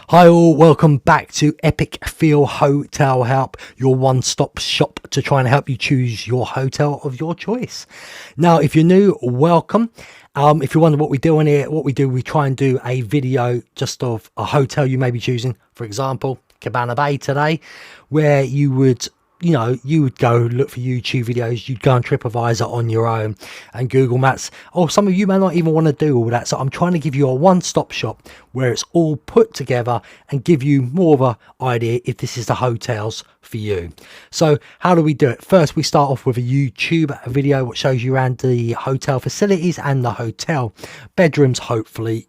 Hi all, welcome back to Epic Phill Hotel Help, your one-stop shop to try and help you choose your hotel of your choice. Now, if you're new, welcome. If you wonder what we do on here, we try and do a video just of a hotel you may be choosing. For example, Cabana Bay today, where you would go look for YouTube videos, you'd go on TripAdvisor on your own and Google Maps. Or some of you may not even want to do all that. So I'm trying to give you a one-stop shop where it's all put together and give you more of an idea if this is the hotels for you. So how do we do it? First, we start off with a YouTube video which shows you around the hotel facilities and the hotel bedrooms, hopefully.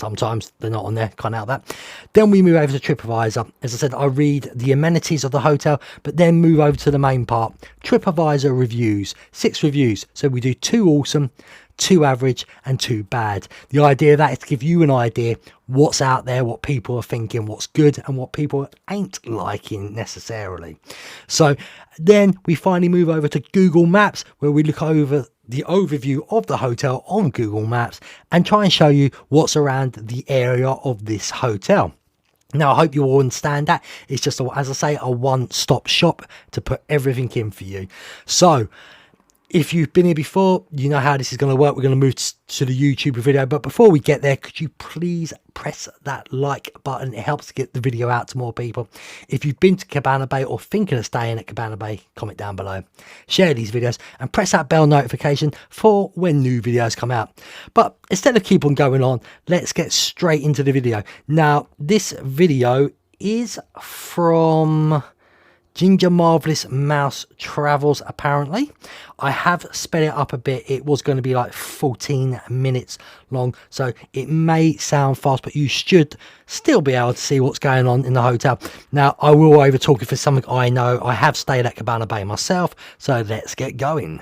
Sometimes they're not on there, can't help that. Then we move over to TripAdvisor. As I said, I read the amenities of the hotel, but then move over to the main part. TripAdvisor Reviews, 6 reviews. So we do 2 awesome, 2 average and 2 bad. The idea of that is to give you an idea what's out there, what people are thinking, what's good and what people ain't liking necessarily. So then we finally move over to Google Maps, where we look over the overview of the hotel on Google Maps and try and show you what's around the area of this hotel. Now, I hope you all understand that. It's just, as I say, a one-stop shop to put everything in for you. So if you've been here before, you know how this is going to work. We're going to move to the YouTube video. But before we get there, could you please press that like button? It helps to get the video out to more people. If you've been to Cabana Bay or thinking of staying at Cabana Bay, comment down below. Share these videos and press that bell notification for when new videos come out. But instead of keep on going on, let's get straight into the video. Now, this video is from Ginger Marvelous Mouse Travels, apparently. I have sped it up a bit. It was going to be like 14 minutes long, so it may sound fast, but you should still be able to see what's going on in the hotel. Now, I will over talk if it's something I know. I have stayed at Cabana Bay myself, so let's get going.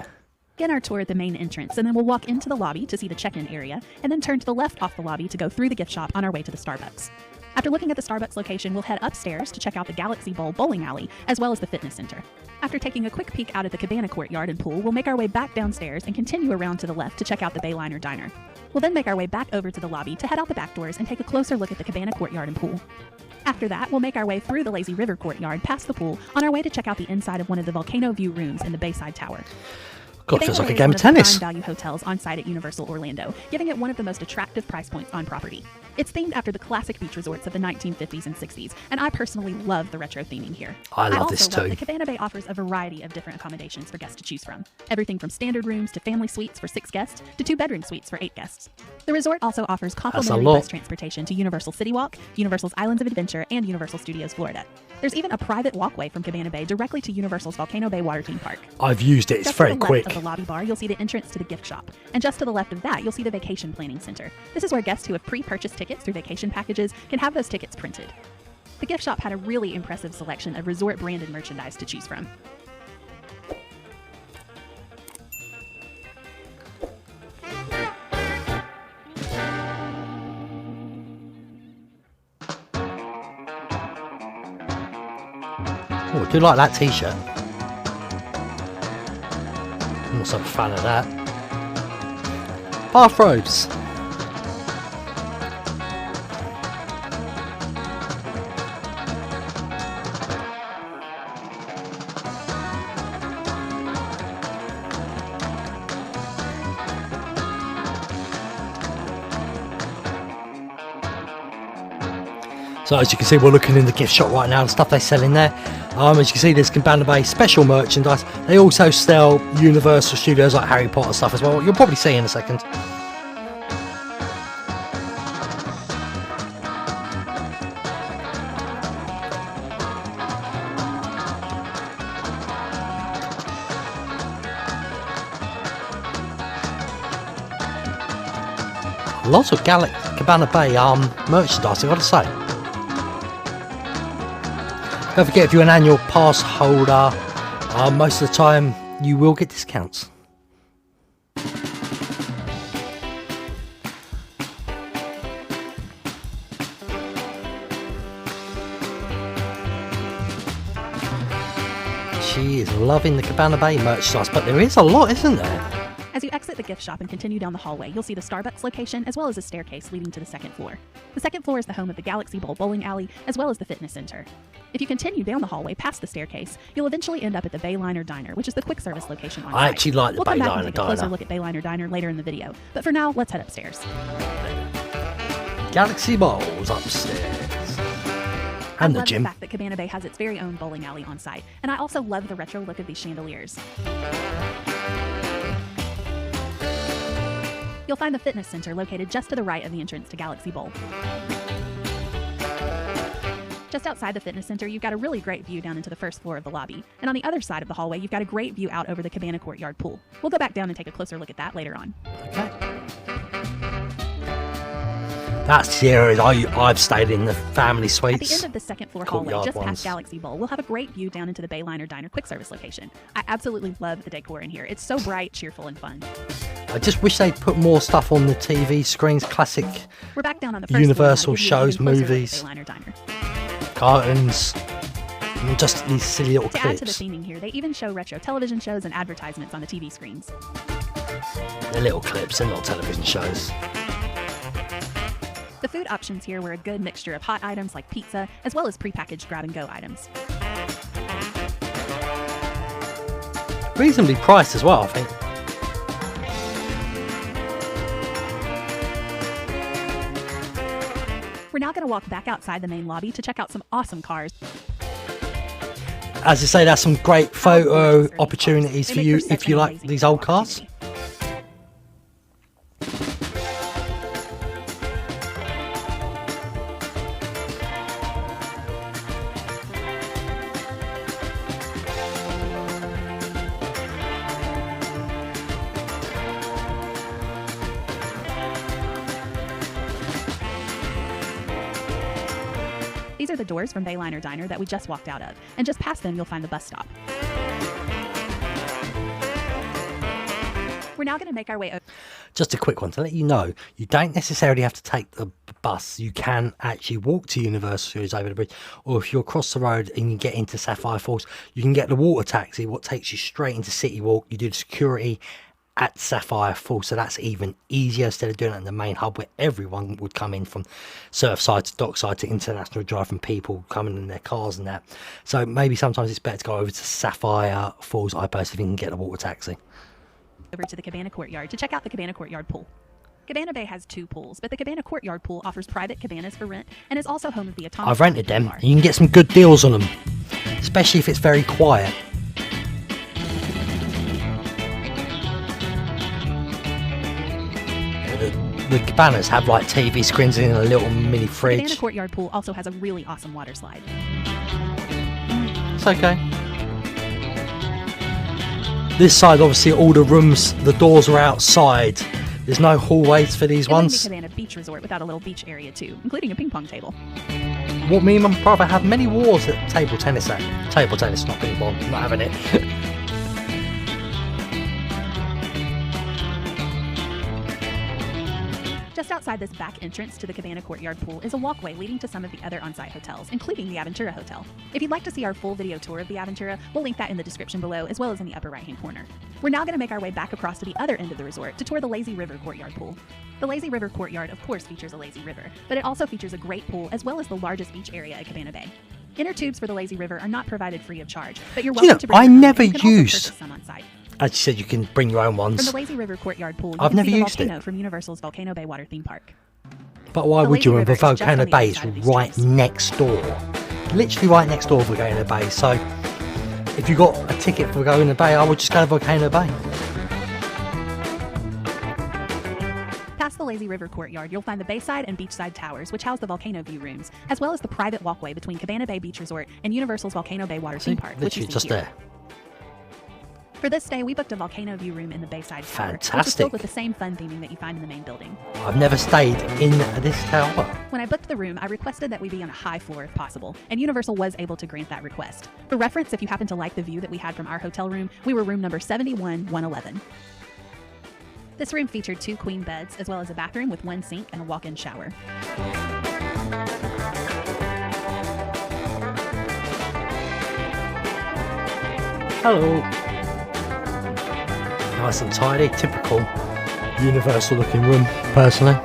Begin our tour at the main entrance, and then we'll walk into the lobby to see the check-in area, and then turn to the left off the lobby to go through the gift shop on our way to the Starbucks. After looking at the Starbucks location, we'll head upstairs to check out the Galaxy Bowl bowling alley, as well as the fitness center. After taking a quick peek out at the Cabana courtyard and pool, we'll make our way back downstairs and continue around to the left to check out the Bayliner Diner. We'll then make our way back over to the lobby to head out the back doors and take a closer look at the Cabana courtyard and pool. After that, we'll make our way through the Lazy River courtyard past the pool on our way to check out the inside of one of the Volcano View rooms in the Bayside Tower. God, feels like a game of tennis. Prime value hotels on site at Universal Orlando, giving it one of the most attractive price points on property. It's themed after the classic beach resorts of the 1950s and 60s, and I personally love the retro theming here. I love this too. The Cabana Bay offers a variety of different accommodations for guests to choose from. Everything from standard rooms to family suites for 6 guests to 2-bedroom suites for 8 guests. The resort also offers complimentary bus transportation to Universal City Walk, Universal's Islands of Adventure, and Universal Studios Florida. There's even a private walkway from Cabana Bay directly to Universal's Volcano Bay Water Theme Park. I've used it. It's very quick. Just to the left of the lobby bar, you'll see the entrance to the gift shop. And just to the left of that, you'll see the Vacation Planning Center. This is where guests who have pre-purchased tickets through vacation packages can have those tickets printed. The gift shop had a really impressive selection of resort-branded merchandise to choose from. Oh, I do like that t-shirt. I'm not so a fan of that. Bathrobes. So as you can see, we're looking in the gift shop right now, the stuff they sell in there. As you can see, there's Cabana Bay special merchandise. They also sell Universal Studios like Harry Potter stuff as well. You'll probably see in a second. Lots of Cabana Bay merchandise, I've got to say. Don't forget, if you're an annual pass holder, most of the time you will get discounts. She is loving the Cabana Bay merchandise, but there is a lot, isn't there? As you exit the gift shop and continue down the hallway, you'll see the Starbucks location as well as a staircase leading to the second floor. The second floor is the home of the Galaxy Bowl bowling alley as well as the fitness center. If you continue down the hallway past the staircase, you'll eventually end up at the Bayliner Diner, which is the quick service location on site. I actually like the We'll come back and Bayliner take a closer Diner. look at Bayliner Diner later in the video, but for now, let's head upstairs. Galaxy Bowls upstairs. And the I love gym. the fact that Cabana Bay has its very own bowling alley on site, and I also love the retro look of these chandeliers. You'll find the fitness center located just to the right of the entrance to Galaxy Bowl. Just outside the fitness center, you've got a really great view down into the first floor of the lobby, and on the other side of the hallway, you've got a great view out over the Cabana Courtyard pool. We'll go back down and take a closer look at that later on. Okay. That's the area I've stayed in, the family At the suites. end of the second floor hallway, Courtyard just ones. past Galaxy Bowl, we'll have a great view down into the Bayliner Diner quick service location. I absolutely love the decor in here. It's so bright, cheerful, and fun. I just wish they'd put more stuff on the TV screens, classic We're back down on the first Universal floor now to give you an shows, even closer look at movies. Bayliner Diner. cartoons, and just these silly little To add to the clips. theming here, they even show retro television shows and advertisements on the TV screens. They're little clips, they're not television shows. The food options here were a good mixture of hot items like pizza, as well as prepackaged grab-and-go items. Reasonably priced as well, I think. We're now going to walk back outside the main lobby to check out some awesome cars. As I say, that's some great photo opportunities They for make you such if an you like amazing these photo old cars. opportunity. These are the doors from Bayliner Diner that we just walked out of, and just past them you'll find the bus stop. We're now going to make our way over. Just a quick one to let you know, you don't necessarily have to take the bus. You can actually walk to Universal Studios over the bridge, or if you're across the road and you get into Sapphire Falls, you can get the water taxi, what takes you straight into City Walk. You do the security at Sapphire Falls, so that's even easier instead of doing it in the main hub where everyone would come in from Surfside to Dockside to International Drive, from people coming in their cars and that. So maybe sometimes it's better to go over to Sapphire Falls, I personally think, and get the water taxi. Over to the Cabana Courtyard to check out the Cabana Courtyard pool. Cabana Bay has 2 pools, but the Cabana Courtyard pool offers private cabanas for rent and is also home of the Atomic I've rented them, Bar. and you can get some good deals on them, especially if it's very quiet. The cabanas have like TV screens in a little mini The Cabana fridge. Courtyard pool also has a really awesome water slide. It's okay. This side, obviously, all the rooms, the doors are outside. There's no hallways for these It wouldn't be ones. Cabana Beach Resort without a little beach area too, including a ping pong table. What me and my brother have many wars at table tennis at. Table tennis, not ping pong. Not having it. Just outside this back entrance to the Cabana Courtyard pool is a walkway leading to some of the other on-site hotels, including the Aventura Hotel. If you'd like to see our full video tour of the Aventura, we'll link that in the description below, as well as in the upper right-hand corner. We're now going to make our way back across to the other end of the resort to tour the Lazy River Courtyard pool. The Lazy River Courtyard, of course, features a lazy river, but it also features a great pool as well as the largest beach area at Cabana Bay. Inner tubes for the Lazy River are not provided free of charge, but you're welcome to bring I your own, never and you can also used- purchase some on site. As you said, you can bring your own From ones. the Lazy River Courtyard pool, you I've can never see the used it. volcano from Universal's Volcano Bay Water Theme Park. But why The would Lazy you? When River is just Volcano on the Bay other is side of these right trees. next door. Literally right next door, Volcano Bay. So if you got a ticket for Volcano Bay, I would just go to Volcano Bay. Past the Lazy River Courtyard, you'll find the Bayside and Beachside Towers, which house the volcano view rooms, as well as the private walkway between Cabana Bay Beach Resort and Universal's Volcano Bay Water See, Theme Park, which you literally see just here. there. For this stay, we booked a volcano view room in the Bayside Tower, which is Fantastic. filled with the same fun theming that you find in the main building. I've never stayed in this tower. When I booked the room, I requested that we be on a high floor if possible, and Universal was able to grant that request. For reference, if you happen to like the view that we had from our hotel room, we were room number 71111. This room featured 2 queen beds, as well as a bathroom with 1 sink and a walk-in shower. Hello. Nice and tidy, typical Universal looking room, personally.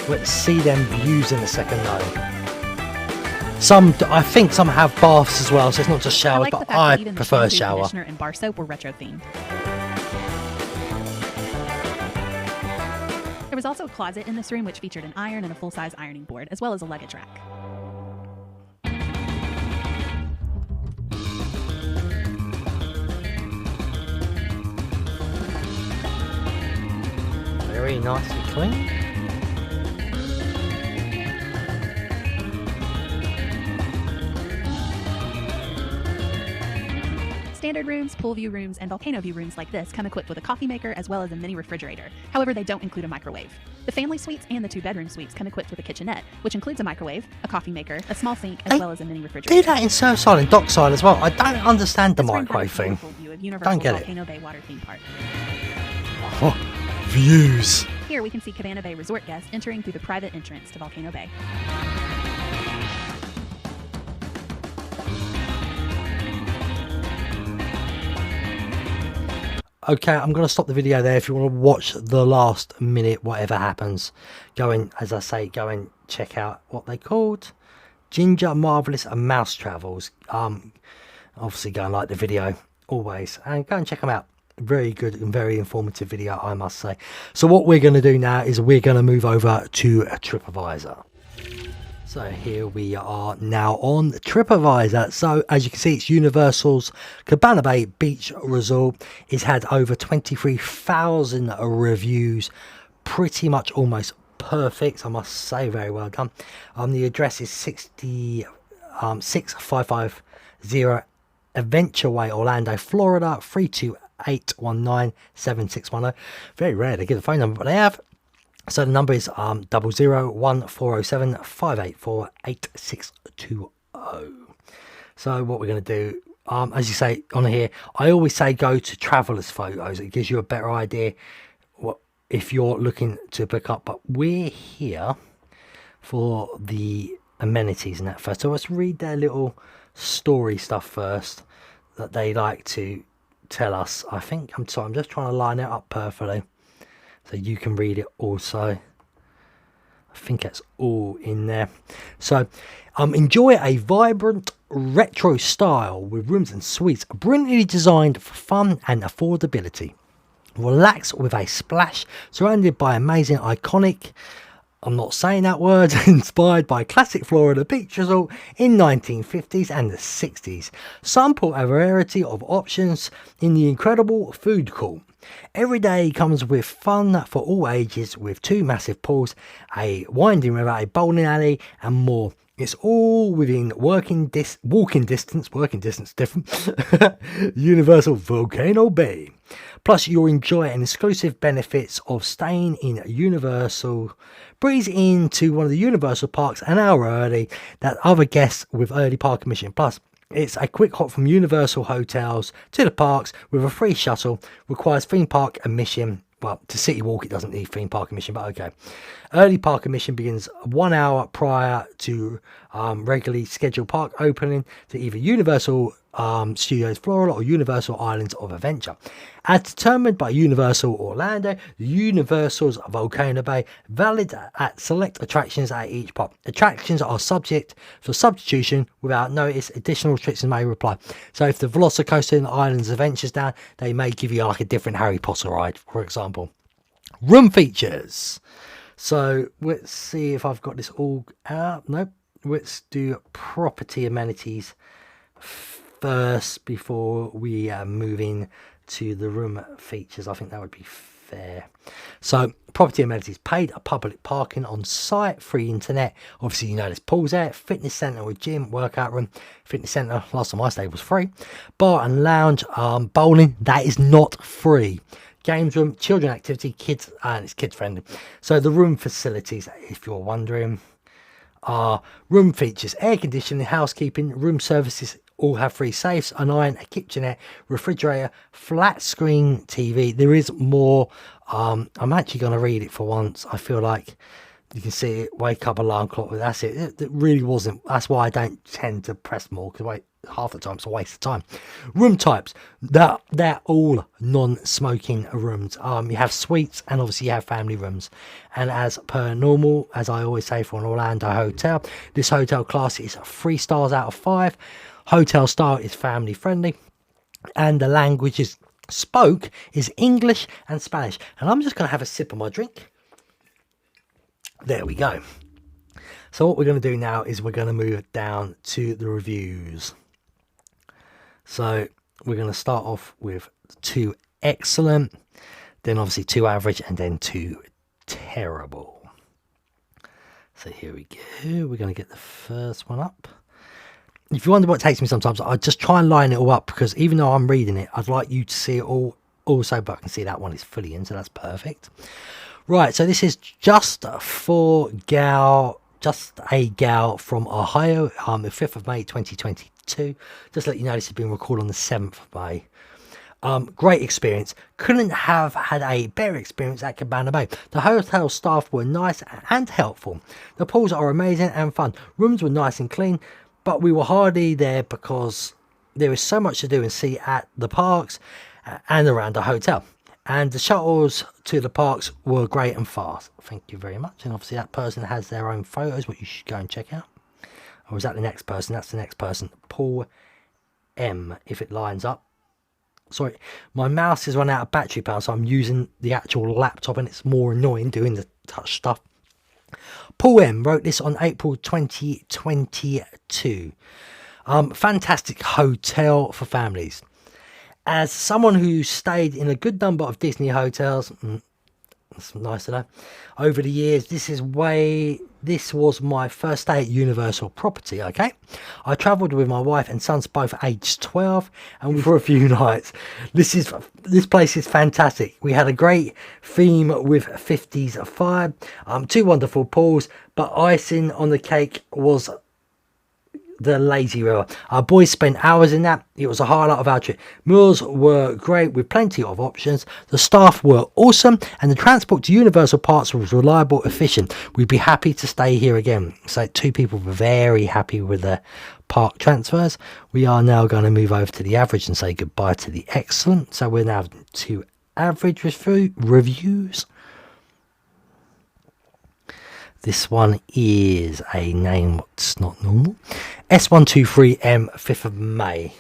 Let's see them views in a second though. I think some have baths as well, so it's not just showers, but I prefer shower. Conditioner and bar soap were retro themed. There was also a closet in this room which featured an iron and a full-size ironing board, as well as a luggage rack. Very nicely clean. Standard rooms, pool view rooms, and volcano view rooms like this come equipped with a coffee maker as well as a mini refrigerator. However, they don't include a microwave. The family suites and the 2-bedroom suites come equipped with a kitchenette, which includes a microwave, a coffee maker, a small sink, as well as a mini refrigerator. Do that in Surfside and Dockside as well. I don't understand the microwave thing. Don't get it. Volcano Bay water theme park. Oh, views. Here we can see Cabana Bay resort guests entering through the private entrance to Volcano Bay. Okay, I'm going to stop the video there. If you want to watch the last minute, whatever happens, go and, as I say, go and check out what they called. Ginger Marvelous and Mouse Travels. Obviously go and like the video, always. And go and check them out. Very good and very informative video, I must say. So what we're going to do now is we're going to move over to TripAdvisor. So here we are now on TripAdvisor. So as you can see, it's Universal's Cabana Bay Beach Resort. It's had over 23,000 reviews. Pretty much almost perfect, I must say. Very well done. The address is 6550 Adventure Way, Orlando, Florida, 328197610. Very rare to get the phone number, but they have. So the number is 001-407-584-8620. So what we're going to do, as you say on here, I always say go to travelers photos. It gives you a better idea what if you're looking to pick up. But we're here for the amenities and that first. So let's read their little story stuff first that they like to tell us. I'm just trying to line it up perfectly so you can read it also. I think that's all in there. So enjoy a vibrant retro style with rooms and suites brilliantly designed for fun and affordability. Relax with a splash surrounded by amazing iconic, I'm not saying that word, inspired by classic Florida beach resort in 1950s and the 60s. Sample a variety of options in the incredible food court. Every day comes with fun for all ages with 2 massive pools, a winding river, a bowling alley and more. It's all within walking distance different, Universal Volcano Bay. Plus you'll enjoy an exclusive benefits of staying in Universal. Breeze into one of the Universal parks an hour early that other guests with early park admission. Plus it's a quick hop from Universal hotels to the parks with a free shuttle. Requires theme park admission. Well, to City Walk, it doesn't need theme park admission, but okay. Early park admission begins 1 hour prior to regularly scheduled park opening to either Universal Studios Florida or Universal Islands of Adventure. As determined by Universal Orlando, Universal's Volcano Bay, valid at select attractions at each park. Attractions are subject for substitution without notice. Additional restrictions may apply. So if the Velocicoaster in the Islands Adventures down, they may give you like a different Harry Potter ride, for example. Room features. So let's see if I've got this all out. Nope. Let's do property amenities first before we move in to the room features. I think that would be fair. So property amenities: paid public parking on site, free internet. Obviously, you know there's pools there, fitness centre with gym, workout room. Fitness centre, last time I stayed, was free. Bar and lounge, bowling, that is not free. Games room, children activity, kids, and it's kids friendly. So the room facilities, if you're wondering, are room features: air conditioning, housekeeping, room services. All have free safes, an iron, a kitchenette, refrigerator, flat screen TV. There is more. I'm actually going to read it for once. I feel like you can see it. Wake up alarm clock. That's it. It really wasn't. That's why I don't tend to press more. Because wait, half the time it's a waste of time. Room types, they're all non-smoking rooms. You have suites and obviously you have family rooms. And as per normal, as I always say for an Orlando hotel, this hotel class is 3 stars out of 5. Hotel style is family friendly, and the languages spoke is English and Spanish. And I'm just going to have a sip of my drink. There we go. So what we're going to do now is we're going to move down to the reviews. So we're going to start off with 2 excellent, then obviously 2 average, and then 2 terrible. So here we go. We're going to get the first one up. If you wonder what takes me sometimes, I just try and line it all up, because even though I'm reading it, I'd like you to see it all also, but I can see that one is fully in, so that's perfect. Right, so this is just a gal from Ohio, the 5th of May 2022. Just to let you know, this has been recorded on the 7th of May. Great experience. Couldn't have had a better experience at Cabana Bay. The hotel staff were nice and helpful. The pools are amazing and fun. Rooms were nice and clean, but we were hardly there because there is so much to do and see at the parks and around the hotel. And the shuttles to the parks were great and fast. Thank you very much. And obviously that person has their own photos, what you should go and check out. Or is that the next person? That's the next person. Paul M, if it lines up. Sorry, my mouse has run out of battery power, so I'm using the actual laptop, and it's more annoying doing the touch stuff. Paul M wrote this on April 2022. Fantastic hotel for families. As someone who stayed in a good number of Disney hotels, that's nice to know, over the years, this was my first stay at Universal property, okay? I travelled with my wife and sons, both aged 12, and for a few nights. This place is fantastic. We had a great theme with 50s vibe, 2 wonderful pools, but icing on the cake was the lazy river. Our boys spent hours in that. It was a highlight of our trip. Meals were great with plenty of options. The staff were awesome, and the transport to Universal Parks was reliable, efficient. We'd be happy to stay here again. So 2 people were very happy with the park transfers. We are now going to move over to the average and say goodbye to the excellent. So we're now to average reviews. This one is a name that's not normal. S02EP04, 5th of May.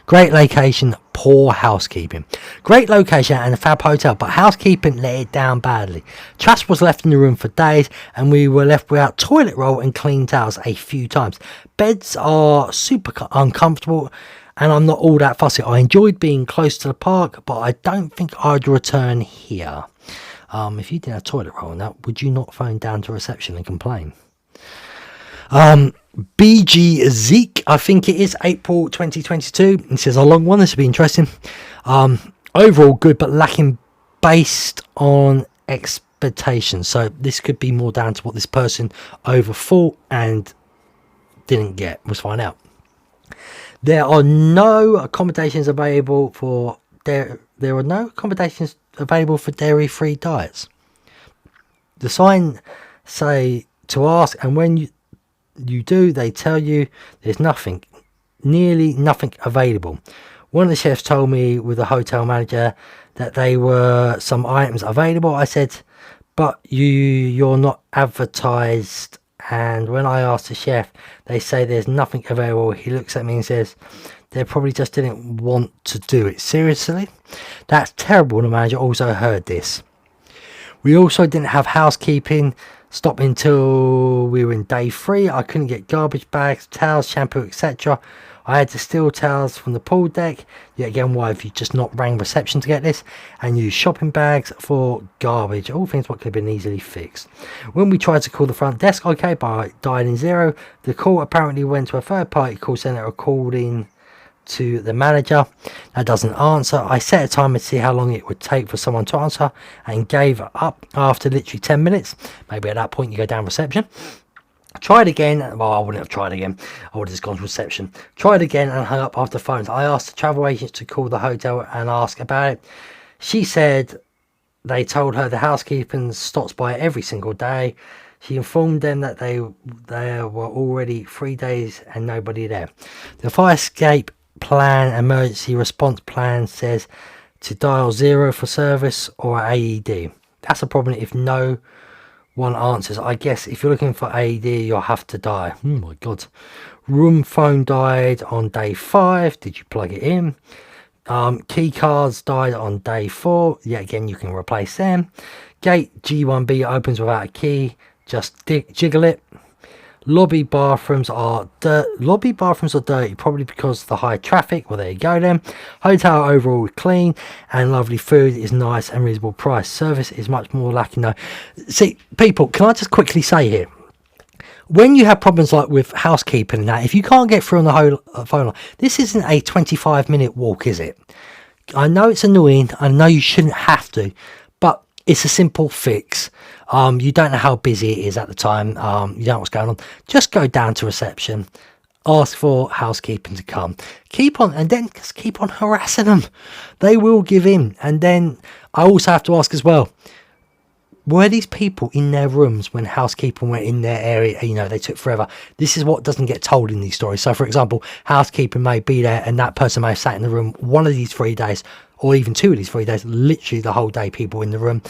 Great location, poor housekeeping. Great location and a fab hotel, but housekeeping let it down badly. Trash was left in the room for days, and we were left without toilet roll and clean towels a few times. Beds are super uncomfortable, and I'm not all that fussy. I enjoyed being close to the park, but I don't think I'd return here. If you did have toilet roll and that, would you not phone down to reception and complain? BG Zeke, I think it is, April 2022. It says a long one. This will be interesting. Overall good, but lacking based on expectations. So this could be more down to what this person overthought and didn't get. Let's find out. There are no accommodations available for there are no accommodations available for dairy-free diets. The sign say to ask, and when you do, they tell you there's nearly nothing available. One of the chefs told me with the hotel manager that there were some items available. I said, but you're not advertised. And when I asked the chef, they say there's nothing available. He looks at me and says, they probably just didn't want to do it. Seriously? That's terrible. The manager also heard this. We also didn't have housekeeping. Stopped until we were in day 3. I couldn't get garbage bags, towels, shampoo, etc. I had to steal towels from the pool deck. Yet again, why have you just not rang reception to get this? And use shopping bags for garbage. All things what could have been easily fixed. When we tried to call the front desk, okay, by dialing 0, the call apparently went to a third party call centre according to the manager. That doesn't answer. I set a timer to see how long it would take for someone to answer and gave up after literally 10 minutes. Maybe at that point you go down reception. Tried again. Well, I wouldn't have tried again. I would have just gone to reception. Tried again and hung up after phones. I asked the travel agents to call the hotel and ask about it. She said they told her the housekeeping stops by every single day. She informed them that there were already 3 days and nobody there. The fire escape plan emergency response plan says to dial 0 for service or AED. That's a problem if no one answers. I guess if you're looking for AED, you'll have to die. Oh my god. Room phone died on day 5. Did you plug it in? Key cards died on day 4. Yet again, you can replace them. Gate G1B opens without a key. Just jiggle it. Lobby bathrooms are dirty, probably because of the high traffic. Well, there you go then. Hotel overall clean and lovely. Food is nice and reasonable price. Service is much more lacking though. See, people, can I just quickly say here, when you have problems like with housekeeping and that, if you can't get through on the whole phone line, this isn't a 25-minute walk, is it? I know it's annoying. I know you shouldn't have to, but it's a simple fix. You don't know how busy it is at the time. You don't know what's going on. Just go down to reception, ask for housekeeping to come. Keep on harassing them. They will give in. And then I also have to ask as well, were these people in their rooms when housekeeping went in their area? You know, they took forever. This is what doesn't get told in these stories. So, for example, housekeeping may be there and that person may have sat in the room one of these 3 days, or even 2 of these 3 days, literally the whole day, people in the room.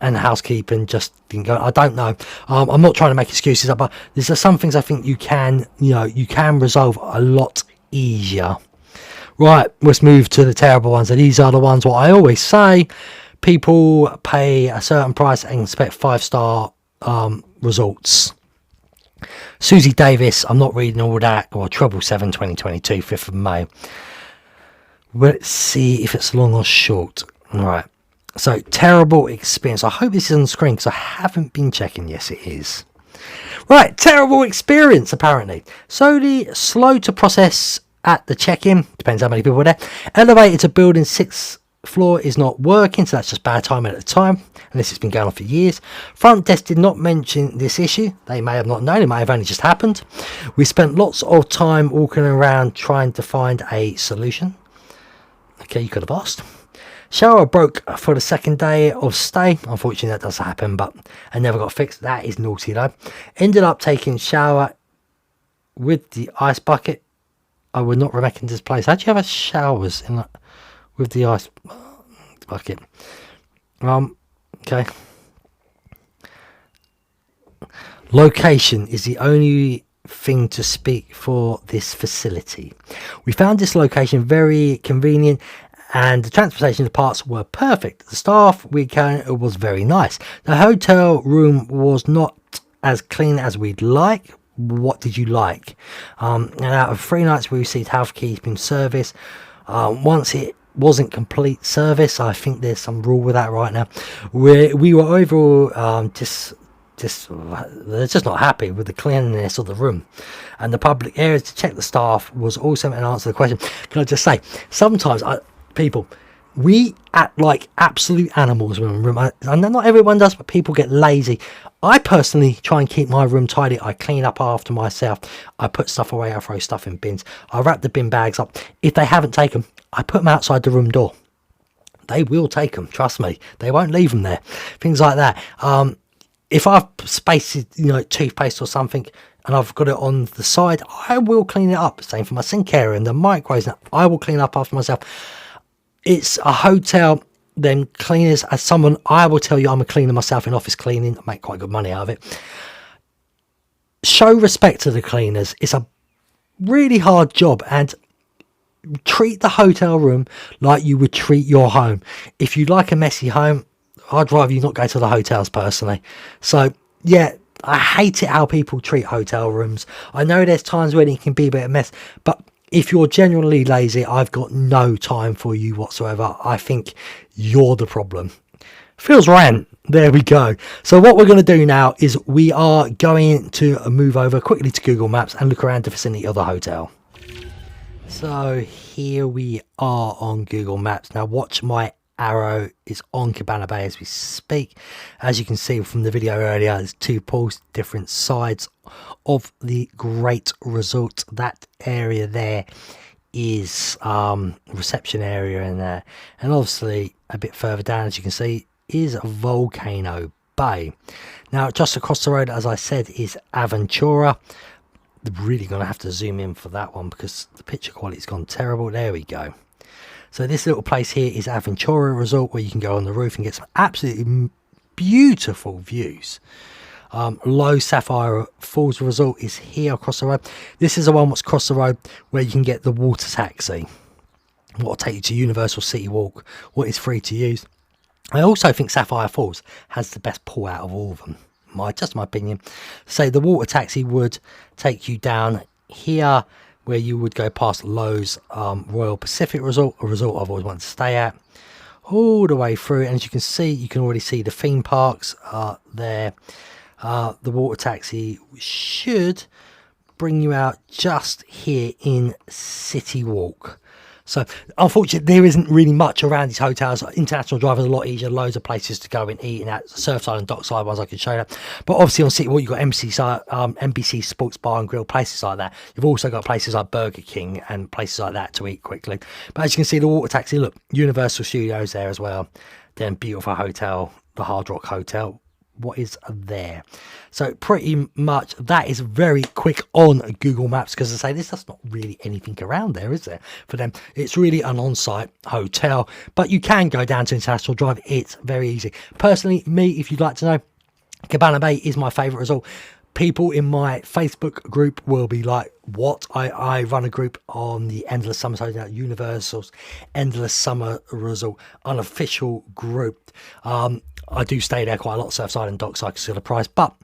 And housekeeping just didn't go. I don't know. I'm not trying to make excuses, but these are some things I think you can resolve a lot easier. Right, let's move to the terrible ones. And these are the ones what I always say. People pay a certain price and expect 5-star results. Susie Davis, I'm not reading all that. Or 777 2022, 5th of May. Let's see if it's long or short. Right. So, terrible experience. I hope this is on the screen because I haven't been checking. Yes, it is. Right, terrible experience, apparently. Slowly, slow to process at the check-in. Depends how many people are there. Elevator to building 6th floor is not working, so that's just bad timing at the time. And this has been going on for years. Front desk did not mention this issue. They may have not known. It may have only just happened. We spent lots of time walking around trying to find a solution. Okay, you could have asked. Shower broke for the second day of stay. Unfortunately, that does happen, but I never got fixed. That is naughty, though. Ended up taking shower with the ice bucket. I would not recommend this place. How do you have showers in with the ice bucket? Okay. Location is the only thing to speak for this facility. We found this location very convenient and the transportation parts were perfect. The staff was very nice. The hotel room was not as clean as we'd like. What did you like? And out of 3 nights we received housekeeping service. Once it wasn't complete service, I think there's some rule with that right now. We were overall they're just not happy with the cleanliness of the room and the public areas. To check the staff was also an answer to the question. Can I just say, sometimes people, we act like absolute animals when we're in room. And not everyone does, but people get lazy. I personally try and keep my room tidy. I clean up after myself. I put stuff away. I throw stuff in bins. I wrap the bin bags up. If they haven't taken them, I put them outside the room door. They will take them. Trust me. They won't leave them there. Things like that. If I've spaced, toothpaste or something, and I've got it on the side, I will clean it up. Same for my sink area and the microwaves. I will clean up after myself. It's a hotel. Then cleaners, as someone, I will tell you, I'm a cleaner myself in office cleaning. I make quite good money out of it. Show respect to the cleaners. It's a really hard job, and treat the hotel room like you would treat your home. If you like a messy home, I'd rather you not go to the hotels personally. So yeah, I hate it how people treat hotel rooms. I know there's times when it can be a bit of a mess, but if you're genuinely lazy, I've got no time for you whatsoever. I think you're the problem. Phil's rant. There we go. So what we're going to do now is we are going to move over quickly to Google Maps and look around the vicinity of the hotel. So here we are on Google Maps. Now watch my arrow is on Cabana Bay as we speak. As you can see from the video earlier, there's 2 pools, different sides of the great resort. That area there is reception area in there, and obviously a bit further down, as you can see, is a volcano Bay. Now, just across the road, as I said, is Aventura. Really going to have to zoom in for that one because the picture quality's gone terrible. There we go. So this little place here is Aventura Resort, where you can go on the roof and get some absolutely beautiful views. Low Sapphire Falls Resort is here across the road. This is the one that's across the road where you can get the water taxi. What will take you to Universal City Walk, what is free to use. I also think Sapphire Falls has the best pull out of all of them. Just my opinion. So the water taxi would take you down here where you would go past Lowe's Royal Pacific Resort, a resort I've always wanted to stay at, all the way through. And as you can see, you can already see the theme parks there. The water taxi should bring you out just here in City Walk. So unfortunately there isn't really much around these hotels. International Drive is a lot easier, loads of places to go and eat, and at Surfside and Dockside ones I can show you. But obviously on City Walk you've got NBC Sports Bar and Grill, places like that. You've also got places like Burger King and places like that to eat quickly. But as you can see, the water taxi, look, Universal Studios there as well. Then beautiful hotel, the Hard Rock Hotel. What is there? So pretty much that is very quick on Google Maps, because I say there's not really anything around there, is there, for them? It's really an on-site hotel, but you can go down to International Drive. It's very easy. Personally, me, if you'd like to know, Cabana Bay is my favourite resort. People in my Facebook group will be like, what? I run a group on the Endless Summer Hotel, Universal's Endless Summer Resort, unofficial group. I do stay there quite a lot, Surfside and Dockside, because of the price. But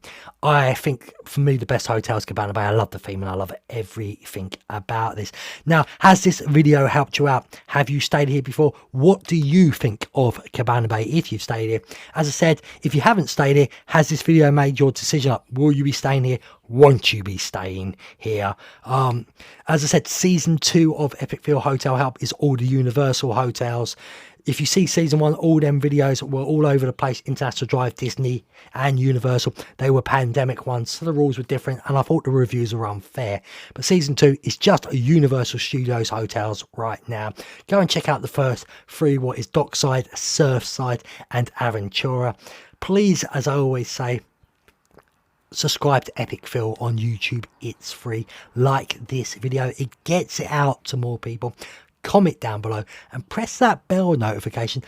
I think for me the best hotel is Cabana Bay. I love the theme and I love everything about this. Now, has this video helped you out? Have you stayed here before? What do you think of Cabana Bay if you've stayed here? As I said, if you haven't stayed here, has this video made your decision up? Will you be staying here? Won't you be staying here? As I said, season 2 of Epic Phill Hotel Help is all the Universal hotels. If you see season 1, all them videos were all over the place. International Drive, Disney and Universal. They were pandemic ones, so the rules were different, and I thought the reviews were unfair. But season 2 is just a Universal Studios hotels right now. Go and check out the first 3, what is Dockside, Surfside and Aventura. Please, as I always say, subscribe to Epic Phill on YouTube. It's free. Like this video, it gets it out to more people. Comment down below and press that bell notification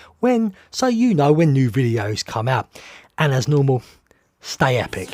so you know when new videos come out. And as normal, stay epic.